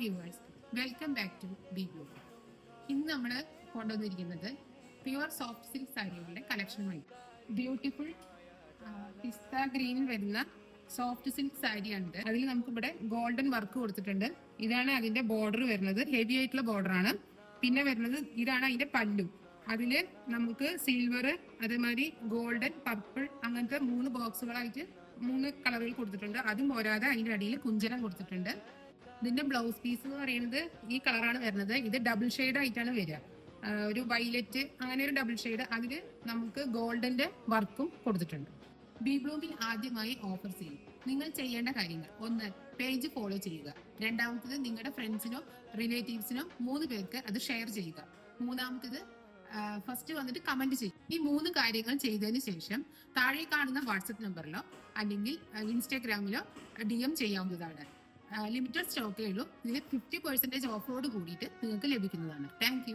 Viewers, welcome back to B blue. ഇന്ന് നമ്മൾ കൊണ്ടുവന്നിരിക്കുന്നത് പ്യുവർ സോഫ്റ്റ് സിൽക്ക് സാരികളുടെ കളക്ഷനുമായി. ബ്യൂട്ടിഫുൾ പിസ്ത ഗ്രീനിൽ വരുന്ന സോഫ്റ്റ് സിൽക്ക് സാരിയാണ്. അതിൽ നമുക്ക് ഇവിടെ ഗോൾഡൻ വർക്ക് കൊടുത്തിട്ടുണ്ട്. ഇതാണ് അതിന്റെ ബോർഡർ വരുന്നത്. ഹെവി ആയിട്ടുള്ള ബോർഡർ ആണ്. പിന്നെ വരുന്നത് ഇതാണ് അതിന്റെ പല്ലു. അതില് നമുക്ക് സിൽവർ, അതേമാതിരി ഗോൾഡൻ, പർപ്പിൾ അങ്ങനത്തെ 3 ബോക്സുകളായിട്ട് 3 കളറുകൾ കൊടുത്തിട്ടുണ്ട്. അതും പോരാതെ അതിന്റെ അടിയിൽ കുഞ്ചനം കൊടുത്തിട്ടുണ്ട്. ഇതിന്റെ ബ്ലൗസ് പീസ് എന്ന് പറയുന്നത് ഈ കളറാണ് വരുന്നത്. ഇത് ഡബിൾ ഷെയ്ഡ് ആയിട്ടാണ് വരിക. ഒരു വൈലറ്റ് അങ്ങനെ ഒരു ഡബിൾ ഷെയ്ഡ്. അതിൽ നമുക്ക് ഗോൾഡന്റെ വർക്കും കൊടുത്തിട്ടുണ്ട്. ബി ബ്ലൂമിൽ ആദ്യമായി ഓഫർ ചെയ്യും. നിങ്ങൾ ചെയ്യേണ്ട കാര്യങ്ങൾ: 1, പേജ് ഫോളോ ചെയ്യുക. 2, നിങ്ങളുടെ ഫ്രണ്ട്സിനോ റിലേറ്റീവ്സിനോ 3 പേർക്ക് അത് ഷെയർ ചെയ്യുക. 3, ഫസ്റ്റ് വന്നിട്ട് കമന്റ് ചെയ്യും. ഈ 3 കാര്യങ്ങൾ ചെയ്തതിന് ശേഷം താഴെ കാണുന്ന വാട്സപ്പ് നമ്പറിലോ അല്ലെങ്കിൽ ഇൻസ്റ്റാഗ്രാമിലോ DM ചെയ്യാവുന്നതാണ്. ലിമിറ്റഡ് സ്റ്റോക്കേ ഉള്ളൂ. ഇതിന് 50% ഓഫറോട് കൂടിയിട്ട് നിങ്ങൾക്ക് ലഭിക്കുന്നതാണ്. താങ്ക്